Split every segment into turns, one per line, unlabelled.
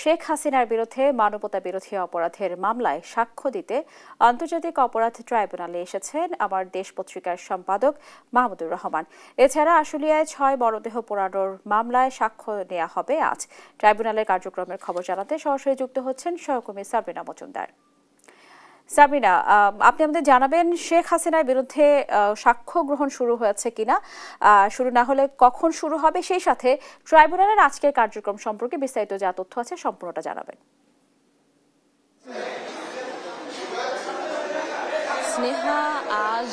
শেখ হাসিনার বিরুদ্ধে মানবতা বিরোধী অপরাধের মামলায় সাক্ষ্য দিতে আন্তর্জাতিক অপরাধ ট্রাইব্যুনালে এসেছেন আমার দেশ পত্রিকার সম্পাদক মাহমুদুর রহমান। এছাড়া আশুলিয়ায় ৬ মরদেহ পোড়ানোর মামলায় সাক্ষ্য নেওয়া হবে আজ। ট্রাইব্যুনালের কার্যক্রমের খবর জানাতে সরাসরি যুক্ত হচ্ছেন সহকর্মী সাবরিনা মজুমদার। সাবরিনা, আপনি আমাদের জানাবেন শেখ হাসিনার বিরুদ্ধে সাক্ষ্য গ্রহণ শুরু হয়েছে কিনা, শুরু না হলে কখন শুরু হবে, সেই সাথে ট্রাইব্যুনালের আজকের কার্যক্রম সম্পর্কে বিস্তারিত যা তথ্য আছে সম্পূর্ণটা জানাবেন।
স্নেহা, আজ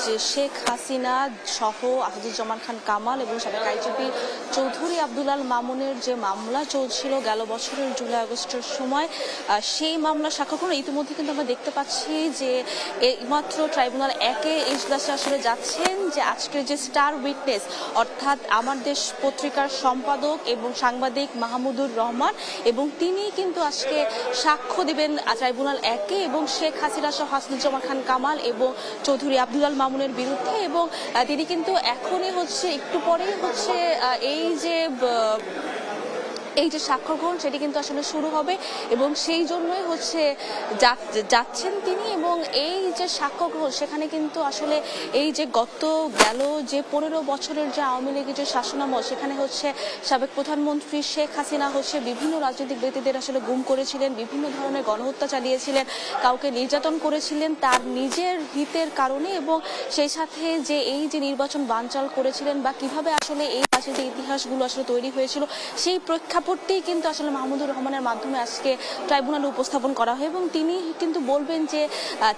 যে শেখ হাসিনা সহ আসাদুজ্জামান খান কামাল এবং সাবেক আইজিপি চৌধুরী আব্দুল আল মামুনের যে মামলা চলছিল গেল বছরের জুলাই আগস্টের সময়, সেই মামলা সাক্ষ্য গ্রহণ ইতিমধ্যে কিন্তু আমরা দেখতে পাচ্ছি যে এইমাত্র ট্রাইব্যুনাল 1-এ এজলাসে আসলে যাচ্ছেন যে আজকের যে স্টার উইটনেস অর্থাৎ আমার দেশ পত্রিকার সম্পাদক এবং সাংবাদিক মাহমুদুর রহমান, এবং তিনি কিন্তু আজকে সাক্ষ্য দিবেন ট্রাইব্যুনাল 1-এ এবং শেখ হাসিনা সহ আসাদুজ্জামান খান কামাল এবং চৌধুরী আব্দুল আল মামুনের বিরুদ্ধে। এবং তিনি কিন্তু এখনই একটু পরেই এই যে সাক্ষ্য গ্রহণ সেটি কিন্তু আসলে শুরু হবে এবং সেই জন্যই যাচ্ছেন তিনি। এবং এই যে সাক্ষ্য গ্রহণ সেখানে কিন্তু আসলে এই যে গেল যে 15 বছরের যে আওয়ামী লীগের যে শাসনামল, সেখানে সাবেক প্রধানমন্ত্রী শেখ হাসিনা বিভিন্ন রাজনৈতিক ব্যক্তিদের আসলে গুম করেছিলেন, বিভিন্ন ধরনের গণহত্যা চালিয়েছিলেন, কাউকে নির্যাতন করেছিলেন তার নিজের হিতের কারণে, এবং সেই সাথে যে এই যে নির্বাচন বানচাল করেছিলেন বা কিভাবে আসলে এই রাজনৈতিক ইতিহাসগুলো আসলে তৈরি হয়েছিল, সেই প্রেক্ষাপটটি কিন্তু আসলে মাহমুদুর রহমানের মাধ্যমে আজকে ট্রাইব্যুনালে উপস্থাপন করা হয়। এবং তিনি কিন্তু বলবেন যে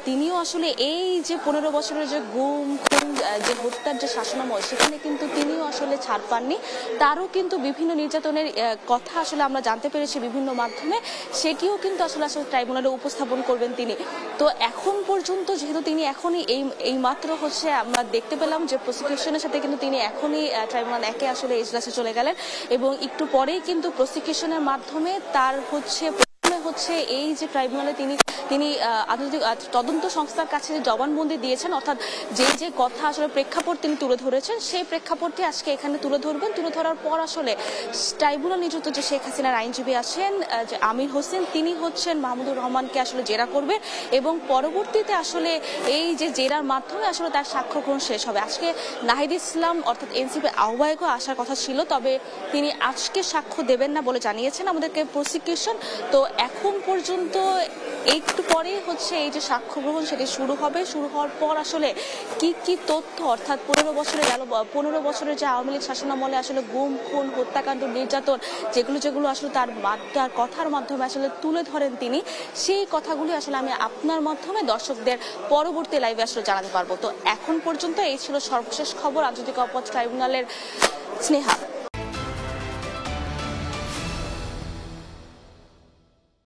তিনিও আসলে এই যে 15 বছরের যে গুম খুন যে হত্যার যে শাসনামল, সেখানে কিন্তু তিনিও আসলে ছাড় পাননি, তারও কিন্তু বিভিন্ন নির্যাতনের কথা আসলে আমরা জানতে পেরেছি বিভিন্ন মাধ্যমে, সেটিও কিন্তু আসলে ট্রাইব্যুনালে উপস্থাপন করবেন তিনি। তো এখন পর্যন্ত যেহেতু তিনি এখনই এই মাত্র আমরা দেখতে পেলাম যে প্রসিকিউশনের সাথে কিন্তু তিনি এখনই ট্রাইব্যুনাল 1-এ আসলে এজলাসে চলে গেলেন এবং একটু পরেই কিন্তু প্রসিকিউশনের মাধ্যমে তার এই যে ট্রাইব্যুনালে তিনি তদন্ত সংস্থার কাছে যে জবানবন্দি দিয়েছেন, অর্থাৎ যে কথা আসলে প্রেক্ষাপট তিনি তুলে ধরেছেন, সেই প্রেক্ষাপটটি আজকে এখানে তুলে ধরবেন। তুলে ধরার পর আসলে ট্রাইব্যুনাল নিযুক্ত যে শেখ হাসিনার আইনজীবী আছেন যে আমির হোসেন, তিনি মাহমুদুর রহমানকে আসলে জেরা করবেন এবং পরবর্তীতে আসলে এই যে জেরার মাধ্যমে আসলে তার সাক্ষ্য গ্রহণ শেষ হবে। আজকে নাহিদ ইসলাম অর্থাৎ এনসিপি আহ্বায়কও আসার কথা ছিল, তবে তিনি আজকে সাক্ষ্য দেবেন না বলে জানিয়েছেন আমাদেরকে প্রসিকিউশন। তো এখন পর্যন্ত একটু পরেই এই যে সাক্ষ্য গ্রহণ সেটি শুরু হবে। শুরু হওয়ার পর আসলে কি তথ্য, অর্থাৎ 15 বছরের যে আওয়ামী লীগ শাসনামলে আসলে গুম খুন হত্যাকাণ্ড নির্যাতন যেগুলো আসলে তার কথার মাধ্যমে আসলে তুলে ধরেন তিনি, সেই কথাগুলি আসলে আমি আপনার মাধ্যমে দর্শকদের পরবর্তী লাইভে আসলে জানাতে পারবো। তো এখন পর্যন্ত এই ছিল সর্বশেষ খবর আন্তর্জাতিক অপরাধ ট্রাইব্যুনালের। স্নেহা।